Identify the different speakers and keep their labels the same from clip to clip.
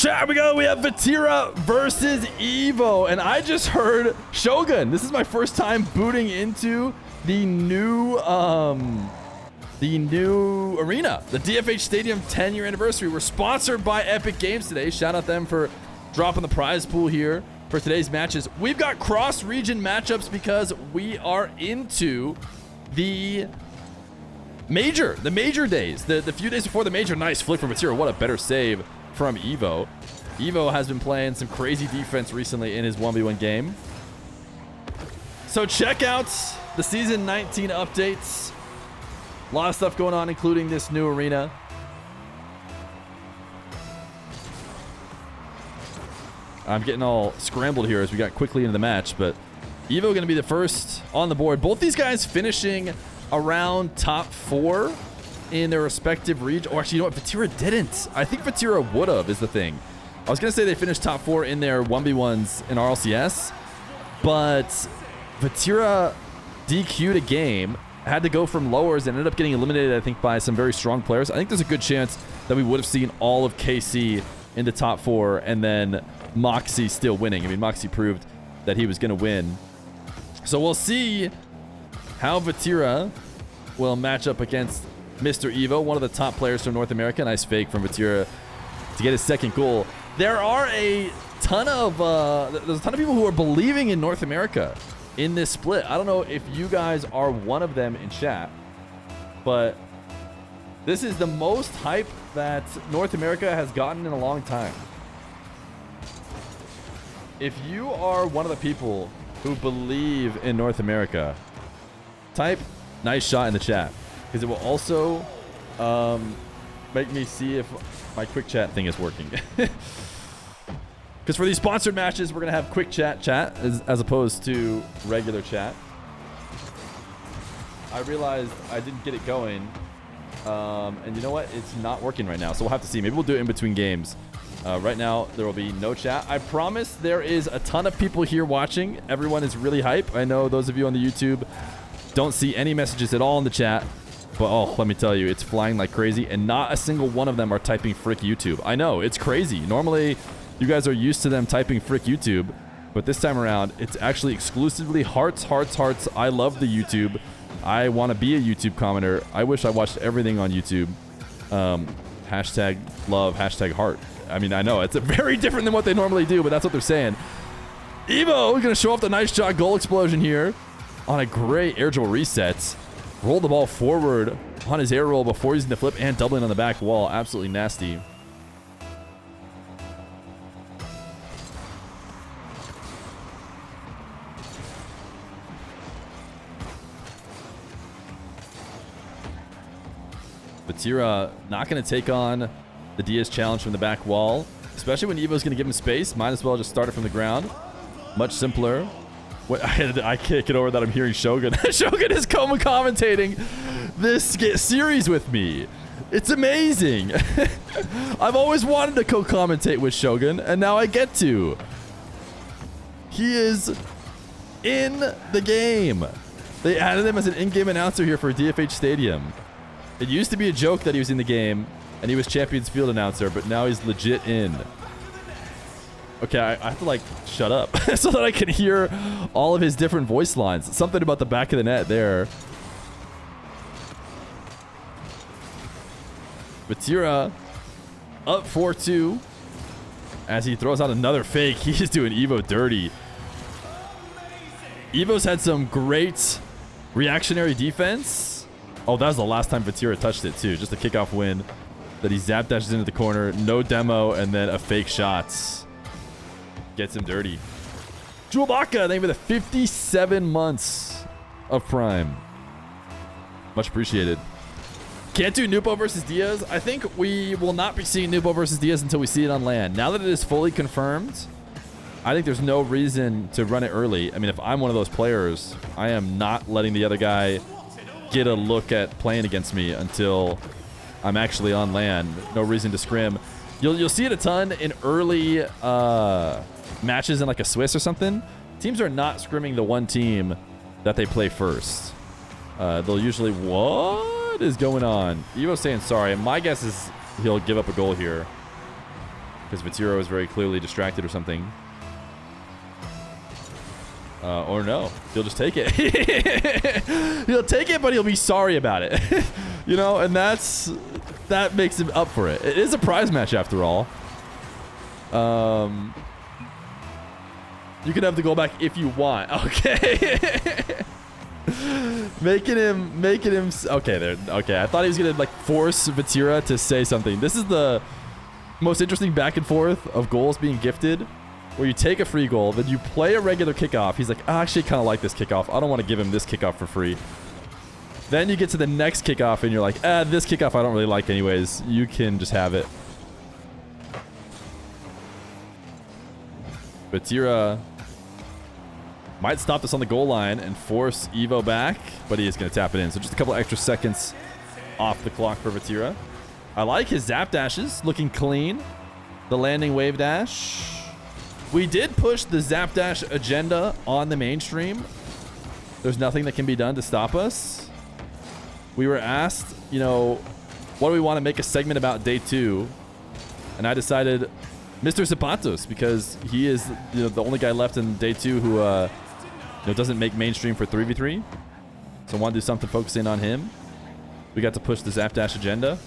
Speaker 1: Chat, we go. We have Vatira versus Evoh, and I just heard Shogun. This is my first time booting into the new arena, the DFH Stadium 10-year anniversary. We're sponsored by Epic Games today. Shout out them for dropping the prize pool here for today's matches. We've got cross-region matchups because we are into the major days, the few days before the major. Nice flick from Vatira. What a better save from Evoh. Evoh has been playing some crazy defense recently in his 1v1 game. So check out the Season 19 updates. A lot of stuff going on, including this new arena. I'm getting all scrambled here as we got quickly into the match, but Evoh going to be the first on the board. Both these guys finishing around top 4 in their respective region. Oh, actually, you know what? Vatira didn't. I think Vatira would have, is the thing. I was going to say they finished top 4 in their 1v1s in RLCS, but Vatira DQ'd a game, had to go from lowers, and ended up getting eliminated, I think, by some very strong players. I think there's a good chance that we would have seen all of KC in the top 4, and then Moxie still winning. I mean, Moxie proved that he was going to win. So we'll see how Vatira will match up against Mr. Evoh, one of the top players from North America. Nice fake from Vatira to get his second goal. There are a ton of there's a ton of people who are believing in North America in this split. I don't know if you guys are one of them in chat, but this is the most hype that North America has gotten in a long time. If you are one of the people who believe in North America, type nice shot in the chat, because it will also make me see if my quick chat thing is working. Because for these sponsored matches, we're going to have quick chat as opposed to regular chat. I realized I didn't get it going. And you know what? It's not working right now. So we'll have to see. Maybe we'll do it in between games. Right now, there will be no chat. I promise there is a ton of people here watching. Everyone is really hype. I know those of you on the YouTube don't see any messages at all in the chat. But oh, let me tell you, it's flying like crazy. And not a single one of them are typing frick YouTube. I know, it's crazy. Normally, you guys are used to them typing frick YouTube. But this time around, it's actually exclusively hearts, hearts, hearts. I love the YouTube. I want to be a YouTube commenter. I wish I watched everything on YouTube. Hashtag love, hashtag heart. I mean, I know it's very different than what they normally do, but that's what they're saying. Evoh going to show off the nice shot goal explosion here on a great air dribble reset. Roll the ball forward on his air roll before using the flip and doubling on the back wall. Absolutely nasty. Vatira not going to take on the Diaz challenge from the back wall, especially when Evo's going to give him space. Might as well just start it from the ground. Much simpler. I can't get over that I'm hearing Shogun. Shogun is commentating this series with me. It's amazing. I've always wanted to co-commentate with Shogun, and now I get to. He is in the game. They added him as an in-game announcer here for DFH Stadium. It used to be a joke that he was in the game, and he was Champions Field announcer, but now he's legit in. Okay, I have to, like, shut up so that I can hear all of his different voice lines. Something about the back of the net there. Vatira up 4-2 as he throws out another fake. He's doing Evoh dirty. Evo's had some great reactionary defense. Oh, that was the last time Vatira touched it, too. Just a kickoff win that he zap dashes into the corner. No demo, and then a fake shot. Gets him dirty. Chewbacca, thank you for the 57 months of Prime. Much appreciated. Can't do Nupo versus Diaz. I think we will not be seeing Nupo versus Diaz until we see it on land. Now that it is fully confirmed, I think there's no reason to run it early. I mean, if I'm one of those players, I am not letting the other guy get a look at playing against me until I'm actually on land. No reason to scrim. You'll see it a ton in early matches in like a Swiss or something. Teams are not scrimming the one team that they play first. They'll usually, what is going on? Evo's saying sorry. My guess is he'll give up a goal here. because Vatira was very clearly distracted or something. Or no, he'll just take it. He'll take it, but he'll be sorry about it. You know, and that makes him up for it. It is a prize match after all. You can have the goal back if you want. Okay. making him. Okay, there. Okay, I thought he was gonna like force Vatira to say something. This is the most interesting back and forth of goals being gifted, where you take a free goal, then you play a regular kickoff. He's like, I actually kind of like this kickoff. I don't want to give him this kickoff for free. Then you get to the next kickoff, and you're like, this kickoff I don't really like anyways. You can just have it. Vatira might stop this on the goal line and force Evoh back, but he is going to tap it in. So just a couple extra seconds off the clock for Vatira. I like his zap dashes, looking clean. The landing wave dash. We did push the zap dash agenda on the mainstream. There's nothing that can be done to stop us. We were asked, you know, what do we want to make a segment about day 2? And I decided Mr. Zapatos, because he is, you know, the only guy left in day 2 who you know, doesn't make mainstream for 3v3. So I want to do something focusing on him. We got to push the zap dash agenda.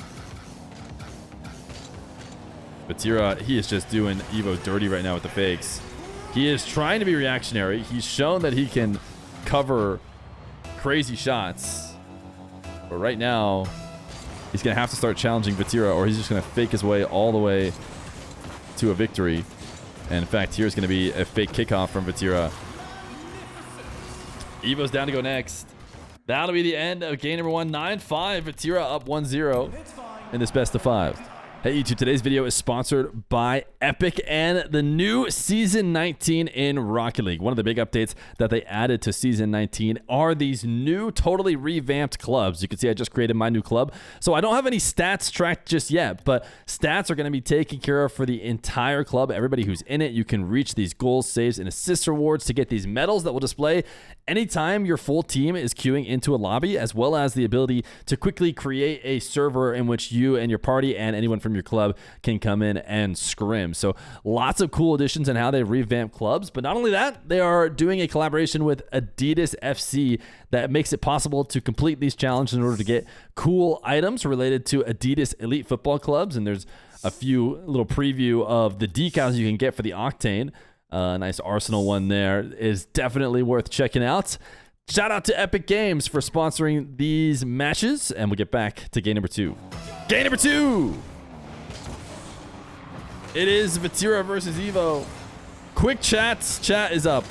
Speaker 1: Vatira, he is just doing Evoh dirty right now with the fakes. He is trying to be reactionary. He's shown that he can cover crazy shots. But right now, he's going to have to start challenging Vatira, or he's just going to fake his way all the way to a victory. And in fact, here's going to be a fake kickoff from Vatira. Evoh's down to go next. That'll be the end of game number 1. 9-5. Vatira up 1-0 in this best of 5. Hey YouTube, today's video is sponsored by Epic and the new Season 19 in Rocket League. One of the big updates that they added to Season 19 are these new, totally revamped clubs. You can see I just created my new club. So I don't have any stats tracked just yet, but stats are going to be taken care of for the entire club. Everybody who's in it, you can reach these goals, saves, and assist rewards to get these medals that will display anytime your full team is queuing into a lobby, as well as the ability to quickly create a server in which you and your party and anyone from your club can come in and scrim. So lots of cool additions in how they revamp clubs. But not only that, they are doing a collaboration with Adidas FC that makes it possible to complete these challenges in order to get cool items related to Adidas elite football clubs. And there's a few little preview of the decals you can get for the Octane. Nice Arsenal one there is definitely worth checking out. Shout out to Epic Games for sponsoring these matches, and we'll get back to game number 2. Game number 2! It is Vatira versus Evoh. Quick chats. Chat is up.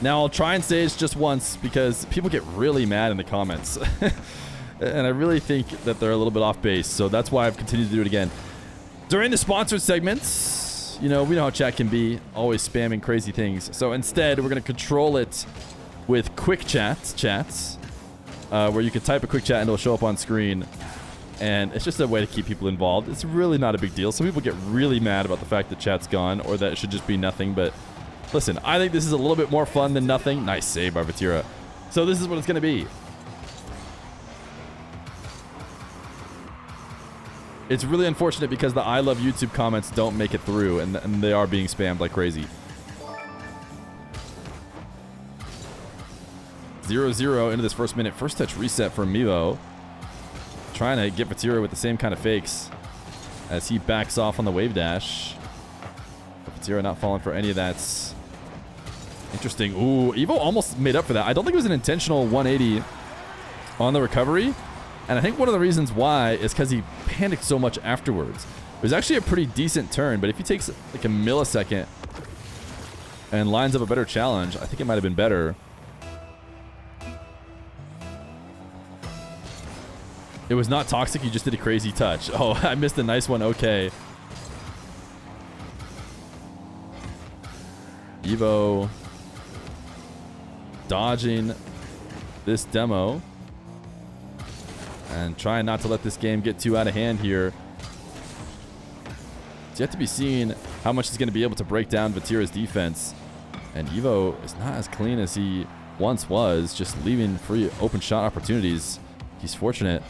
Speaker 1: Now I'll try and stage just once because people get really mad in the comments. And I really think that they're a little bit off base, so that's why I've continued to do it again. During the sponsored segments, you know, we know how chat can be, always spamming crazy things. So instead, we're going to control it with quick chats, where you can type a quick chat and it'll show up on screen. And it's just a way to keep people involved. It's really not a big deal. Some people get really mad about the fact that chat's gone or that it should just be nothing. But listen, I think this is a little bit more fun than nothing. Nice save by Vatira. So this is what it's going to be. It's really unfortunate because the I love YouTube comments don't make it through, and they are being spammed like crazy. 0-0 into this first minute. First touch reset from Evoh. Trying to get Vatira with the same kind of fakes as he backs off on the wave dash. Vatira not falling for any of that. Interesting. Ooh, Evoh almost made up for that. I don't think it was an intentional 180 on the recovery. And I think one of the reasons why is because he panicked so much afterwards. It was actually a pretty decent turn, but if he takes like a millisecond and lines up a better challenge, I think it might have been better. It was not toxic, you just did a crazy touch. Oh, I missed a nice one, okay. Evoh dodging this demo. And trying not to let this game get too out of hand here. It's yet to be seen how much he's going to be able to break down Vatira's defense. And Evoh is not as clean as he once was, just leaving free open shot opportunities. He's fortunate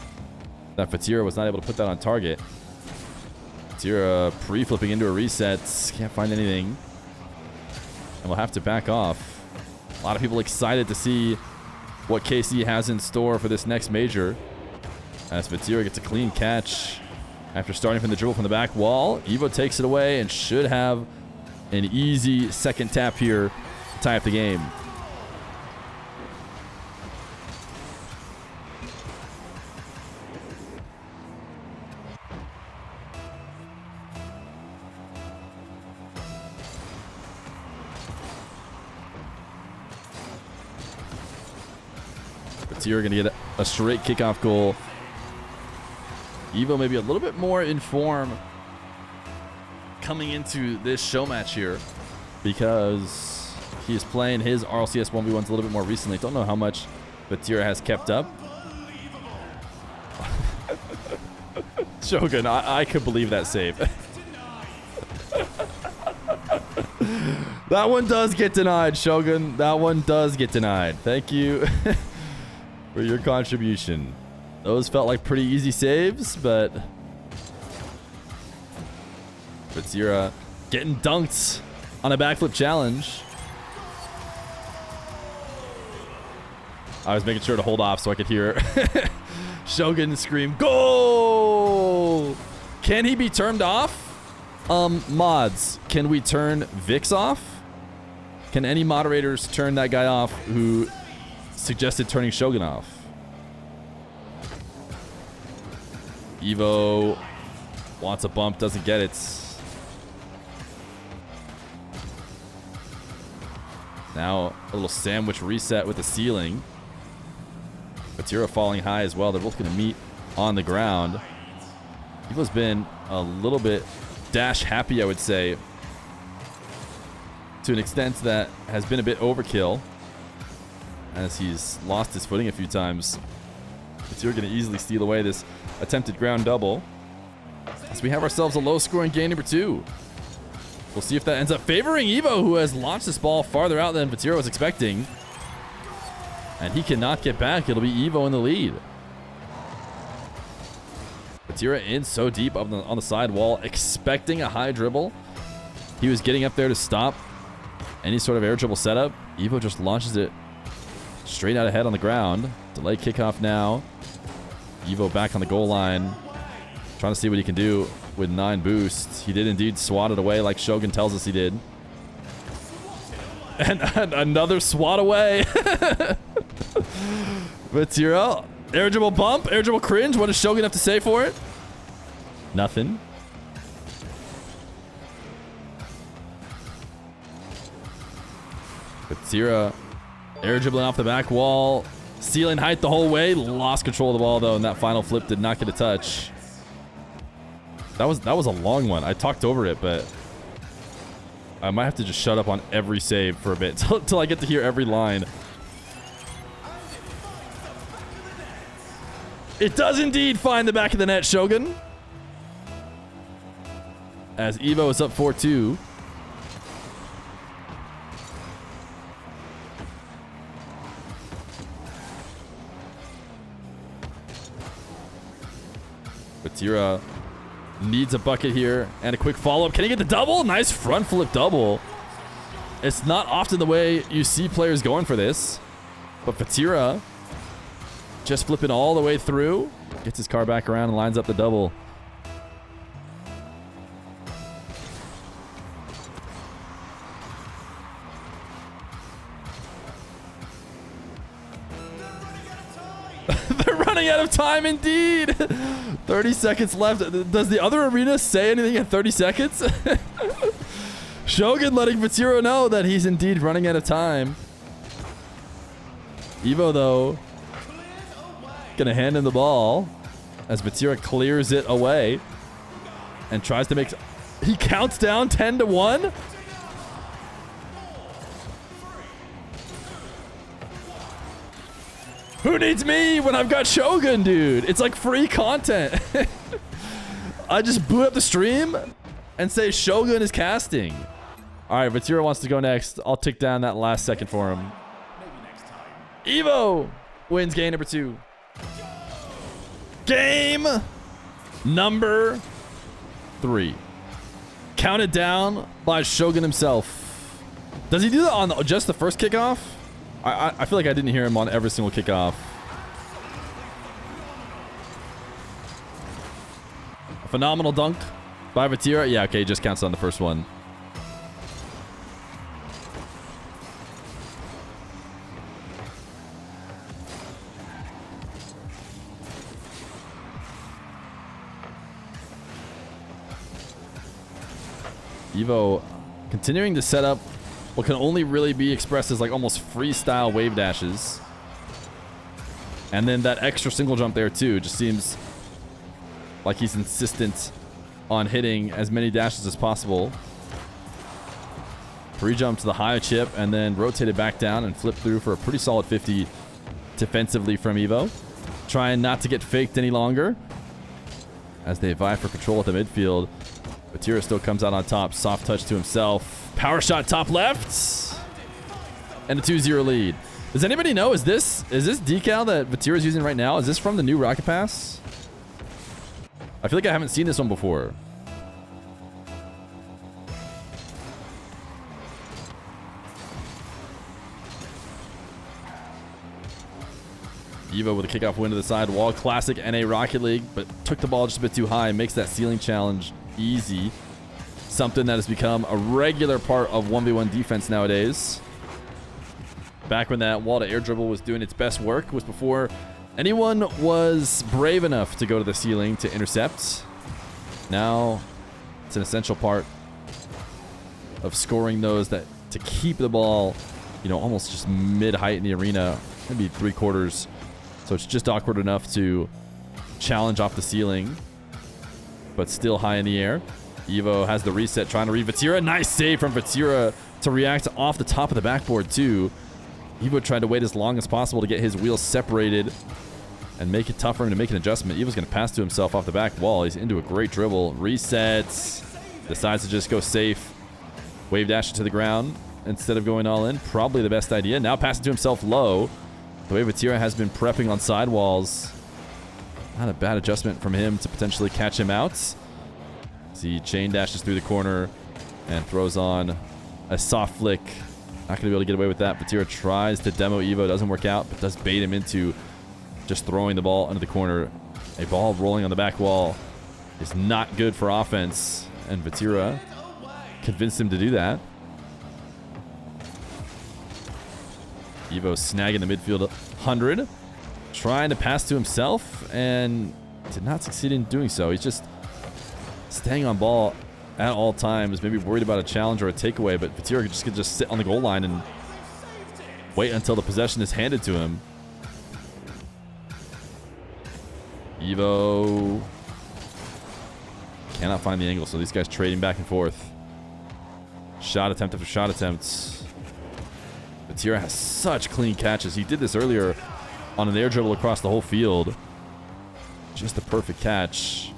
Speaker 1: that Vatira was not able to put that on target. Vatira pre-flipping into a reset. Can't find anything. And we'll have to back off. A lot of people excited to see what KC has in store for this next major. As Vatira gets a clean catch after starting from the dribble from the back wall. Evoh takes it away and should have an easy second tap here to tie up the game. Vatira going to get a straight kickoff goal. Evoh maybe a little bit more in form coming into this show match here because he's playing his RLCS 1v1s a little bit more recently. Don't know how much Vatira has kept up. Shogun, I could believe that save. That one does get denied, Shogun. That one does get denied. Thank you for your contribution. Those felt like pretty easy saves, but Vatira getting dunked on a backflip challenge. I was making sure to hold off so I could hear Shogun scream, "Goal!" Can he be turned off? Mods, can we turn Vix off? Can any moderators turn that guy off who suggested turning Shogun off? Evoh wants a bump, doesn't get it. Now a little sandwich reset with the ceiling. Vatira falling high as well. They're both going to meet on the ground. Evoh's been a little bit dash happy, I would say, to an extent that has been a bit overkill as he's lost his footing a few times. Vatira going to easily steal away this attempted ground double. So we have ourselves a low-scoring game number 2. We'll see if that ends up favoring Evoh, who has launched this ball farther out than Vatira was expecting. And he cannot get back. It'll be Evoh in the lead. Vatira in so deep on the side wall, expecting a high dribble. He was getting up there to stop any sort of air dribble setup. Evoh just launches it straight out ahead on the ground. Delay kickoff now. Evoh back on the goal line, trying to see what he can do with 9 boosts. He did indeed swat it away like Shogun tells us he did. And another swat away. Vatira, air dribble bump, air dribble cringe. What does Shogun have to say for it? Nothing. Vatira, air dribbling off the back wall. Ceiling height the whole way. Lost control of the ball, though, and that final flip did not get a touch. That was a long one. I talked over it, but I might have to just shut up on every save for a bit till I get to hear every line. It does indeed find the back of the net, Shogun. As Evoh is up 4-2. Vatira needs a bucket here and a quick follow-up. Can he get the double? Nice front flip double. It's not often the way you see players going for this, but Vatira just flipping all the way through, gets his car back around and lines up the double. They're running out of time indeed. 30 seconds left. Does the other arena say anything at 30 seconds? Shogun letting Vatira know that he's indeed running out of time. Evoh, though, gonna hand him the ball as Vatira clears it away and tries to make... He counts down 10-1. Who needs me when I've got Shogun, dude? It's like free content. I just boot up the stream and say Shogun is casting. All right, Vatira wants to go next. I'll tick down that last second for him. Evoh wins game number 2. Game number 3. Counted down by Shogun himself. Does he do that on just the first kickoff? I feel like I didn't hear him on every single kickoff. A phenomenal dunk by Vatira. Yeah, okay, just counts on the first one. Evoh continuing to set up what can only really be expressed as like almost freestyle wave dashes. And then that extra single jump there too just seems like he's insistent on hitting as many dashes as possible. Pre-jump to the high chip and then rotated back down and flipped through for a pretty solid 50 defensively from Evoh. Trying not to get faked any longer as they vie for control at the midfield. Vatira still comes out on top. Soft touch to himself. Power shot top left. And a 2-0 lead. Does anybody know, is this decal that Vatira is using right now? Is this from the new Rocket Pass? I feel like I haven't seen this one before. Evoh with a kickoff win to the side wall. Classic NA Rocket League, but took the ball just a bit too high. Makes that ceiling challenge easy. Something that has become a regular part of 1v1 defense nowadays. Back when that wall to air dribble was doing its best work was before anyone was brave enough to go to the ceiling to intercept. Now it's an essential part of scoring those that to keep the ball, you know, almost just mid-height in the arena, maybe 3/4. So it's just awkward enough to challenge off the ceiling, but still high in the air. Evoh has the reset, trying to read Vatira. Nice save from Vatira to react off the top of the backboard too. Evoh tried to wait as long as possible to get his wheels separated and make it tough for him to make an adjustment. Evoh's going to pass to himself off the back wall. He's into a great dribble. Resets. Decides to just go safe. Wave dash it to the ground instead of going all in. Probably the best idea. Now passing to himself low. The way Vatira has been prepping on sidewalls. Not a bad adjustment from him to potentially catch him out. As he chain dashes through the corner and throws on a soft flick. Not going to be able to get away with that. Vatira tries to demo Evoh. Doesn't work out, but does bait him into just throwing the ball into the corner. A ball rolling on the back wall is not good for offense. And Vatira convinced him to do that. Evoh snagging the midfield 100. Trying to pass to himself and did not succeed in doing so. He's just staying on ball at all times. Maybe worried about a challenge or a takeaway, but Vatira could just sit on the goal line and wait until the possession is handed to him. Evoh cannot find the angle, so these guys trading back and forth. Shot attempt after shot attempt. Vatira has such clean catches. He did this earlier on an air dribble across the whole field. Just the perfect catch.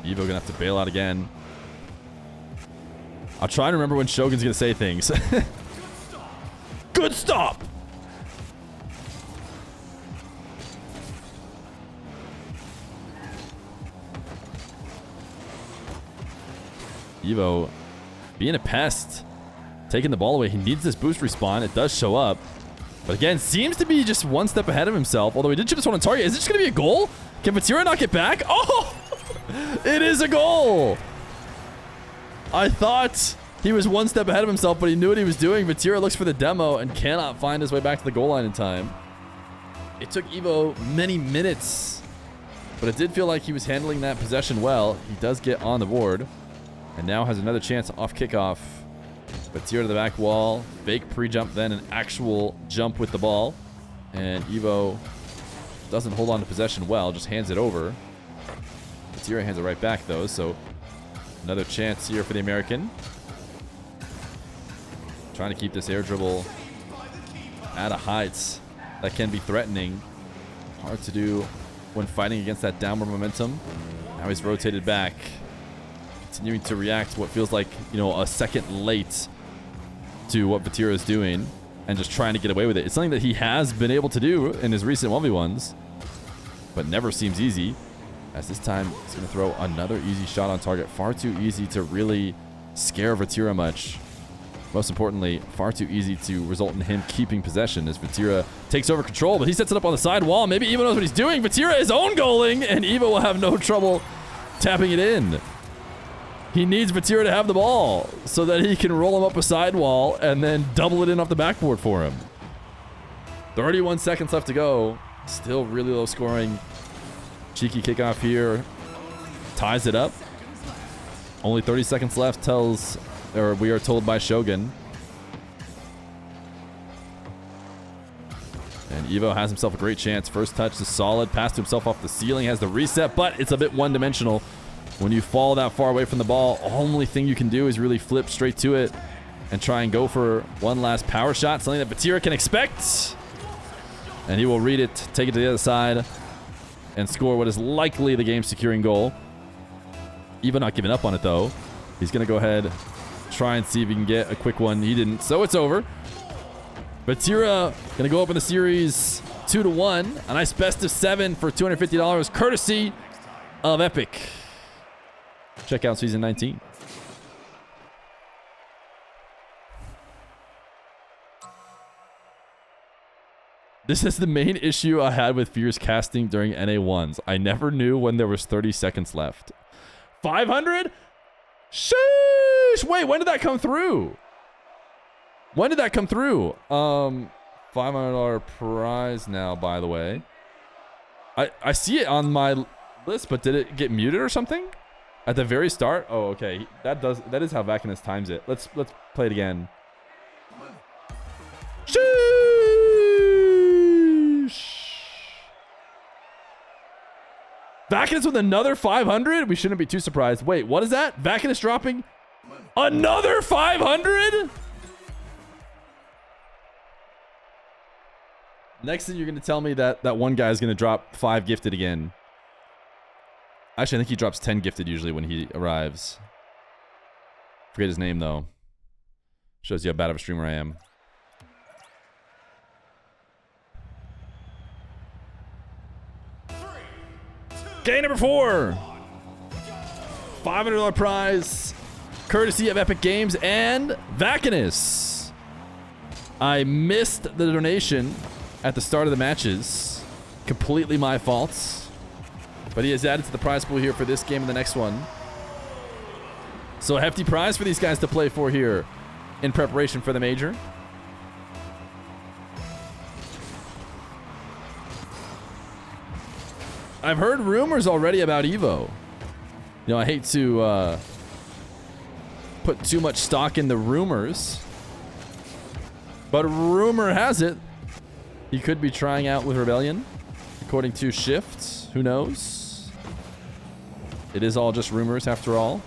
Speaker 1: Evoh gonna have to bail out again. I'll try to remember when Shogun's gonna say things. Good stop! Evoh being a pest. Taking the ball away. He needs this boost respawn. It does show up. But again, seems to be just one step ahead of himself. Although he did chip this one on target. Is it just going to be a goal? Can Vatira not get back? Oh! It is a goal! I thought he was one step ahead of himself, but he knew what he was doing. Vatira looks for the demo and cannot find his way back to the goal line in time. It took Evoh many minutes, but it did feel like he was handling that possession well. He does get on the board and now has another chance off kickoff. Vatira to the back wall. Fake pre-jump, then an actual jump with the ball. And Evoh doesn't hold on to possession well, just hands it over. Vatira hands it right back, though, so another chance here for the American. Trying to keep this air dribble at a height that can be threatening. Hard to do when fighting against that downward momentum. Now he's rotated back. Continuing to react to what feels like, you know, a second late to what Vatira is doing. and just trying to get away with it. It's something that he has been able to do in his recent 1v1s, but never seems easy. As this time, he's going to throw another easy shot on target. Far too easy to really scare Vatira much. Most importantly, far too easy to result in him keeping possession as Vatira takes over control, but he sets it up on the side wall. Maybe Evoh knows what he's doing. Vatira is own goaling, and Evoh will have no trouble tapping it in. He needs Vatira to have the ball so that he can roll him up a sidewall and then double it in off the backboard for him. 31 seconds left to go. Still really low scoring. Cheeky kickoff here. Ties it up. Only 30 seconds left we are told by Shogun. And Evoh has himself a great chance. First touch is solid. Pass to himself off the ceiling. Has the reset, but it's a bit one-dimensional. When you fall that far away from the ball, only thing you can do is really flip straight to it and try and go for one last power shot, something that Vatira can expect. And he will read it, take it to the other side, and score what is likely the game-securing goal. Evoh not giving up on it, though. He's going to go ahead, try and see if he can get a quick one. He didn't, so it's over. Vatira going to go up in the series 2-1. A nice best of 7 for $250, courtesy of Epic. Check out Season 19. This is the main issue I had with Feer's casting during NA1s. I never knew when there was 30 seconds left. 500? Sheesh! Wait, when did that come through? When did that come through? $500 prize now, by the way. I see it on my list, but did it get muted or something? At the very start? Oh, okay. That is how Vakinus times it. Let's play it again. Sheesh! Vakinus with another 500? We shouldn't be too surprised. Wait, what is that? Vakinus dropping another 500? Next thing you're going to tell me that one guy is going to drop 5 gifted again. Actually, I think he drops 10 gifted usually when he arrives. Forget his name, though. Shows you how bad of a streamer I am. Game number 4. $500 prize. Courtesy of Epic Games and Vakinus. I missed the donation at the start of the matches. Completely my fault. But he has added to the prize pool here for this game and the next one. So a hefty prize for these guys to play for here in preparation for the major. I've heard rumors already about Evoh. You know, I hate to put too much stock in the rumors. But rumor has it he could be trying out with Rebellion. According to Shift, who knows? It is all just rumors after all.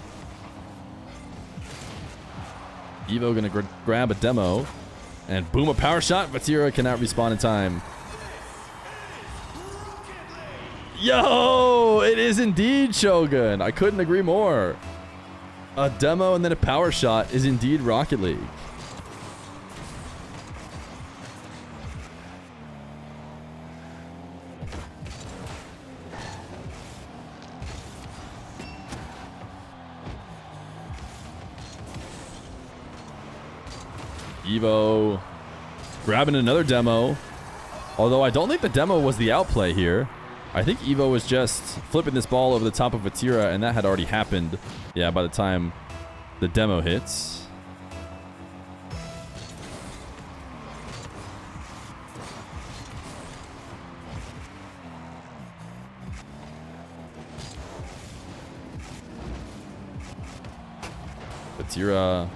Speaker 1: Evoh gonna grab a demo and boom, a power shot. Vatira cannot respawn in time. Yo, it is indeed Shogun. I couldn't agree more. A demo and then a power shot is indeed Rocket League. Evoh grabbing another demo. Although I don't think the demo was the outplay here. I think Evoh was just flipping this ball over the top of Vatira, and that had already happened. Yeah, by the time the demo hits. Vatira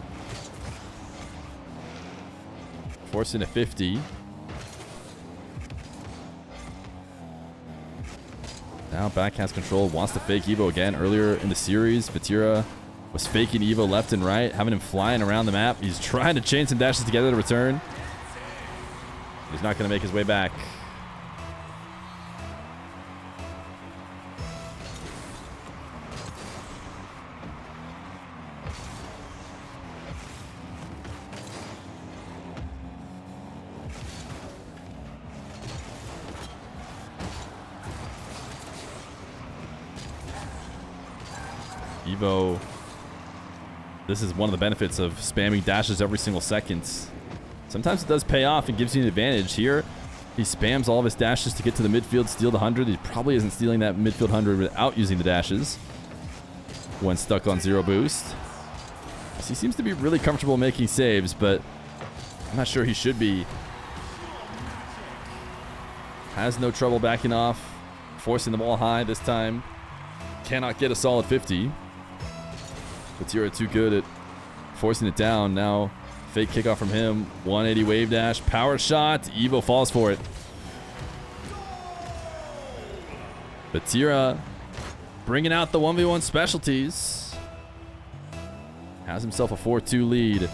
Speaker 1: forcing a 50. Now back has control, wants to fake Evoh again. Earlier in the series, Vatira was faking Evoh left and right, having him flying around the map. He's trying to chain some dashes together to return. He's not going to make his way back. Evoh, this is one of the benefits of spamming dashes every single second. Sometimes it does pay off and gives you an advantage. Here, he spams all of his dashes to get to the midfield, steal the 100. He probably isn't stealing that midfield 100 without using the dashes when stuck on 0 boost. So he seems to be really comfortable making saves, but I'm not sure he should be. Has no trouble backing off, forcing the ball high this time. Cannot get a solid 50. Vatira too good at forcing it down. Now, fake kickoff from him. 180 wave dash. Power shot. Evoh falls for it. Vatira bringing out the 1v1 specialties. Has himself a 4-2 lead.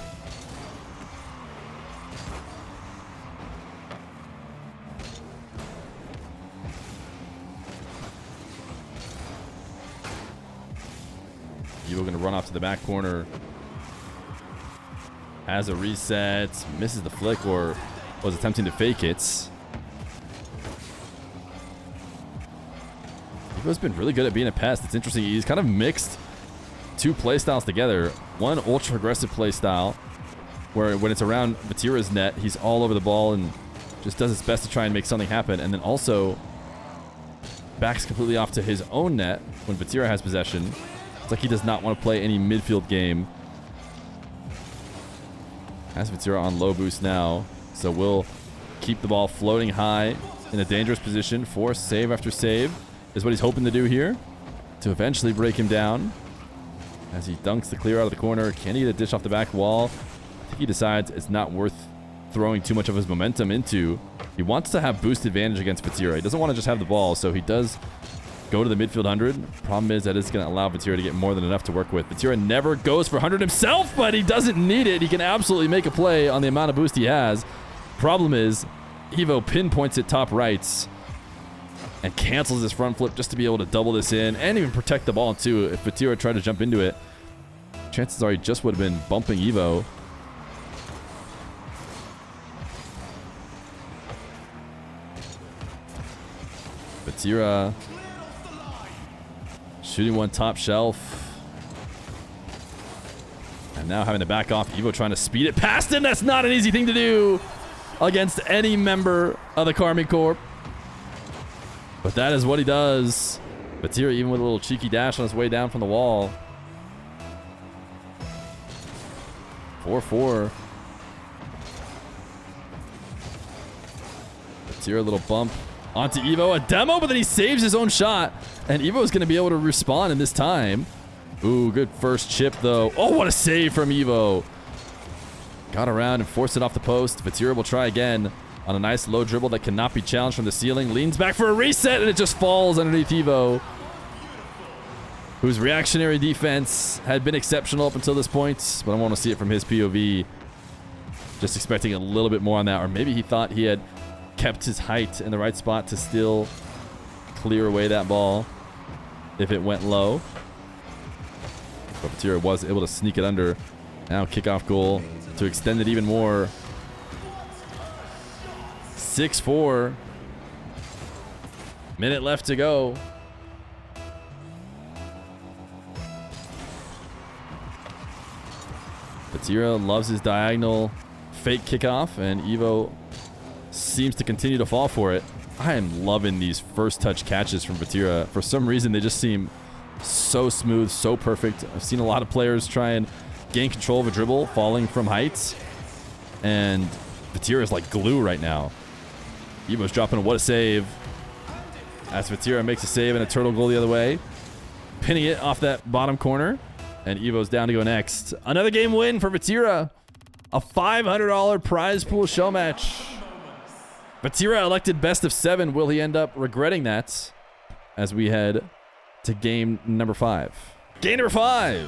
Speaker 1: Evoh going to run off to the back corner. Has a reset. Misses the flick or was attempting to fake it. Evoh's been really good at being a pest. It's interesting. He's kind of mixed two playstyles together. One ultra aggressive playstyle where when it's around Vatira's net, he's all over the ball and just does his best to try and make something happen. And then also backs completely off to his own net when Vatira has possession. It's like he does not want to play any midfield game. Has Vatira on low boost now, so will keep the ball floating high in a dangerous position. Force save after save is what he's hoping to do here to eventually break him down. As he dunks the clear out of the corner, can he get a dish off the back wall? I think he decides it's not worth throwing too much of his momentum into. He wants to have boost advantage against Vatira. He doesn't want to just have the ball, so he does go to the midfield 100. Problem is that it's going to allow Vatira to get more than enough to work with. Vatira never goes for 100 himself, but he doesn't need it. He can absolutely make a play on the amount of boost he has. Problem is, Evoh pinpoints it top rights and cancels his front flip just to be able to double this in and even protect the ball too. If Vatira tried to jump into it, chances are he just would have been bumping Evoh. Vatira shooting one top shelf. And now having to back off. Evoh trying to speed it past him. That's not an easy thing to do against any member of the Karmine Corp. But that is what he does. Vatira even with a little cheeky dash on his way down from the wall. 4-4. Vatira a little bump onto Evoh. A demo, but then he saves his own shot. And Evoh is going to be able to respawn in this time. Ooh, good first chip, though. Oh, what a save from Evoh. Got around and forced it off the post. Vatira will try again on a nice low dribble that cannot be challenged from the ceiling. Leans back for a reset, and it just falls underneath Evoh, whose reactionary defense had been exceptional up until this point. But I want to see it from his POV. Just expecting a little bit more on that. Or maybe he thought he had kept his height in the right spot to still clear away that ball if it went low. But Vatira was able to sneak it under. Now kickoff goal to extend it even more. 6-4. Minute left to go. Vatira loves his diagonal fake kickoff, and Evoh seems to continue to fall for it. I am loving these first touch catches from Vatira. For some reason, they just seem so smooth, so perfect. I've seen a lot of players try and gain control of a dribble, falling from heights. And Vatira is like glue right now. Evoh's dropping a what a save. As Vatira makes a save and a turtle goal the other way. Pinning it off that bottom corner. And Evoh's down to go next. Another game win for Vatira. A $500 prize pool show match. Vatira elected best of 7. Will he end up regretting that as we head to game number 5? Game number 5.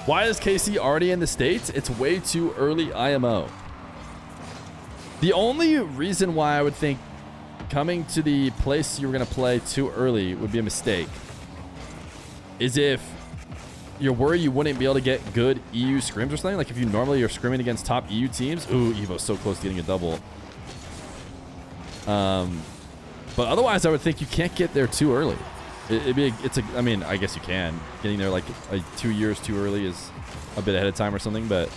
Speaker 1: Why is KC already in the States? It's way too early IMO. The only reason why I would think coming to the place you were going to play too early would be a mistake is if you're worried you wouldn't be able to get good EU scrims or something. Like if you normally are scrimming against top EU teams. Ooh, Evoh's so close to getting a double. But otherwise, I would think you can't get there too early. I mean, I guess you can. Getting there like 2 years too early is a bit ahead of time or something, but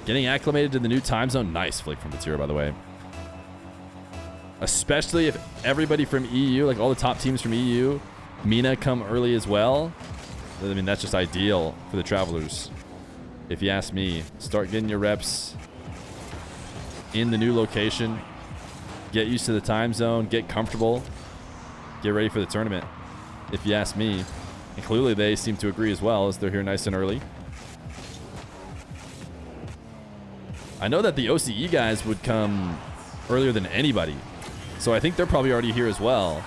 Speaker 1: getting acclimated to the new time zone, nice flick from Vatira, by the way. Especially if everybody from EU, like all the top teams from EU, MENA come early as well. I mean, that's just ideal for the travelers. If you ask me, start getting your reps in the new location. Get used to the time zone. Get comfortable. Get ready for the tournament, if you ask me. And clearly they seem to agree as well, as they're here nice and early. I know that the OCE guys would come earlier than anybody. So I think they're probably already here as well.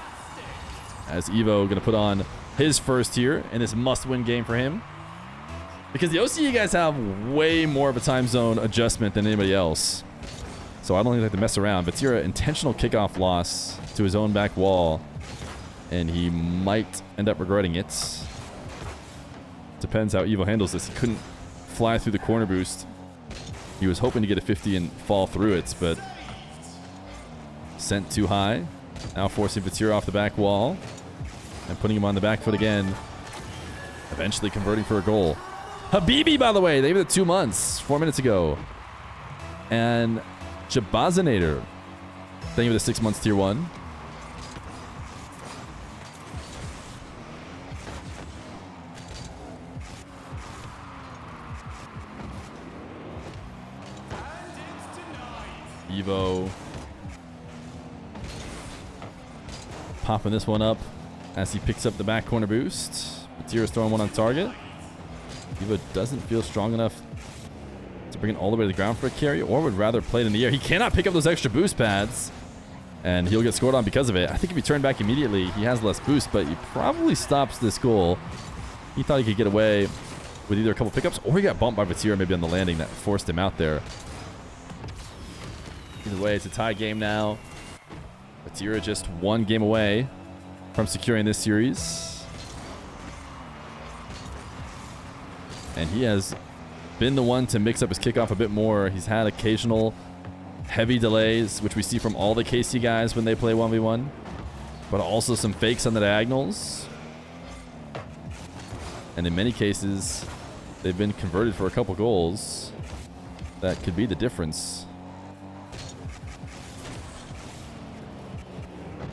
Speaker 1: As Evoh going to put on his first here in this must-win game for him. Because the OCE guys have way more of a time zone adjustment than anybody else. So I don't think they have to mess around. Vatira, intentional kickoff loss to his own back wall. And he might end up regretting it. Depends how Evoh handles this. He couldn't fly through the corner boost. He was hoping to get a 50 and fall through it, but sent too high. Now forcing Vatira off the back wall and putting him on the back foot again. Eventually converting for a goal. Habibi, by the way, they were the 2 months 4 minutes ago. And Jabazinator, thank you for the 6 months tier 1. Evoh popping this one up as he picks up the back corner boost. Vatira's throwing one on target. Evoh doesn't feel strong enough to bring it all the way to the ground for a carry, or would rather play it in the air. He cannot pick up those extra boost pads, and he'll get scored on because of it. I think if he turned back immediately, he has less boost, but he probably stops this goal. He thought he could get away with either a couple pickups, or he got bumped by Vatira maybe on the landing that forced him out there. Either way, it's a tie game now. Vatira just 1 game away from securing this series. And he has been the one to mix up his kickoff a bit more. He's had occasional heavy delays, which we see from all the KC guys when they play 1v1. But also some fakes on the diagonals. And in many cases, they've been converted for a couple goals. That could be the difference.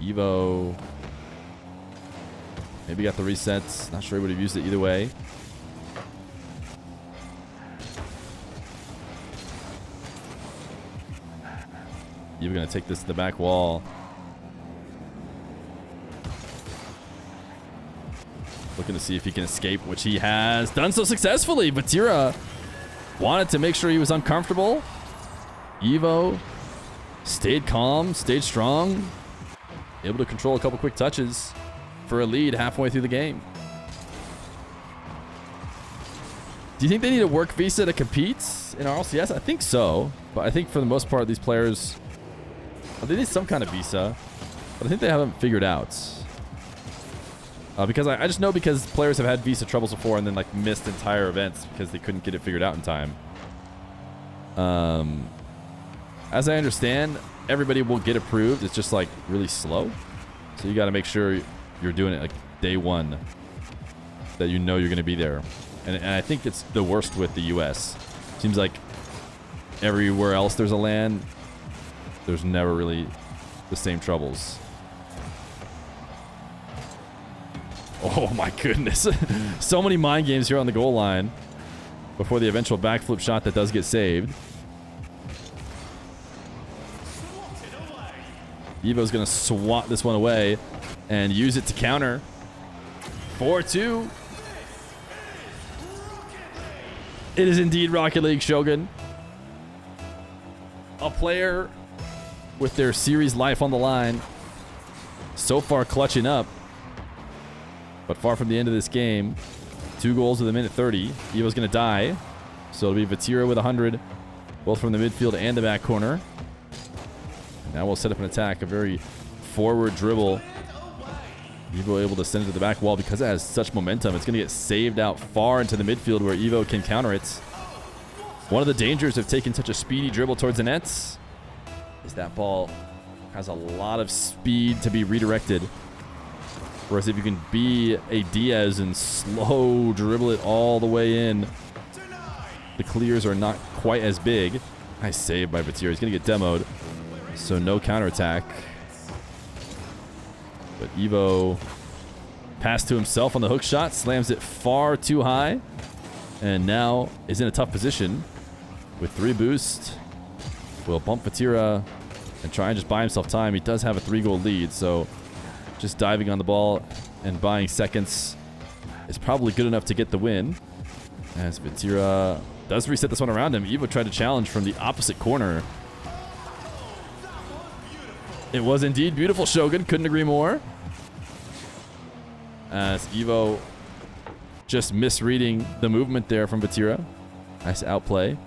Speaker 1: Evoh maybe got the resets. Not sure he would have used it either way. Evoh going to take this to the back wall. Looking to see if he can escape, which he has done so successfully. Vatira wanted to make sure he was uncomfortable. Evoh stayed calm, stayed strong. Able to control a couple quick touches for a lead halfway through the game. Do you think they need a work visa to compete in RLCS? I think so. But I think for the most part, these players, they need some kind of visa. But I think they haven't figured out. Because I just know because players have had visa troubles before and then like missed entire events because they couldn't get it figured out in time. As I understand, everybody will get approved. It's just like really slow. So you got to make sure you're doing it like day 1, that you know you're going to be there. And I think it's the worst with the US. Seems like everywhere else there's a LAN, there's never really the same troubles. Oh my goodness. So many mind games here on the goal line before the eventual backflip shot that does get saved. Evoh's going to swat this one away and use it to counter. 4-2. It is indeed Rocket League Shogun. A player with their series life on the line. So far clutching up. But far from the end of this game. 2 goals with a minute 30. Evoh's going to die. So it'll be Vatira with 100. Both from the midfield and the back corner. Now we'll set up an attack. A very forward dribble. Evoh able to send it to the back wall because it has such momentum. It's going to get saved out far into the midfield where Evoh can counter it. One of the dangers of taking such a speedy dribble towards the nets is that ball has a lot of speed to be redirected. Whereas if you can be a Diaz and slow dribble it all the way in, the clears are not quite as big. Nice save by Vatira. He's going to get demoed. So no counterattack. But Evoh passed to himself on the hook shot. Slams it far too high. And now is in a tough position. With 3 boost. Will bump Vatira and try and just buy himself time. He does have a 3-goal lead. So just diving on the ball and buying seconds is probably good enough to get the win. As Vatira does reset this one around him. Evoh tried to challenge from the opposite corner. It was indeed beautiful, Shogun. Couldn't agree more. As Evoh just misreading the movement there from Vatira. Nice outplay.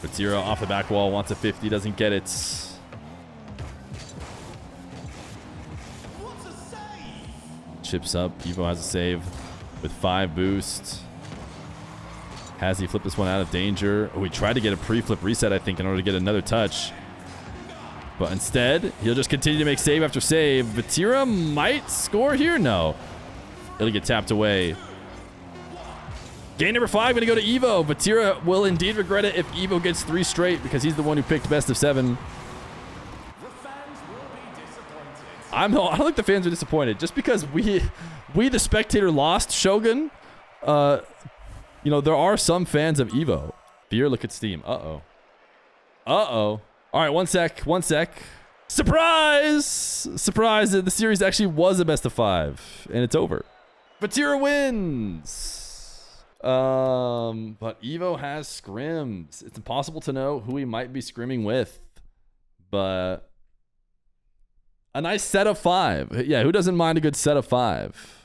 Speaker 1: Vatira off the back wall, wants a 50, doesn't get it. Chips up. Evoh has a save with 5 boost. Has he flipped this one out of danger? Oh, he tried to get a pre-flip reset, I think, in order to get another touch. But instead, he'll just continue to make save after save. Vatira might score here? No. It'll get tapped away. Game number 5 going to go to Evoh. Vatira will indeed regret it if Evoh gets 3 straight because he's the one who picked best of 7. I don't think the fans are disappointed. Just because we the spectator lost Shogun, you know, there are some fans of Evoh. Feer, look at Steam. Uh-oh. Uh-oh. All right, one sec. Surprise! Surprise! The series actually was a best of 5, and it's over. Vatira wins! But Evoh has scrims. It's impossible to know who he might be scrimming with, but a nice set of 5. Yeah, who doesn't mind a good set of 5?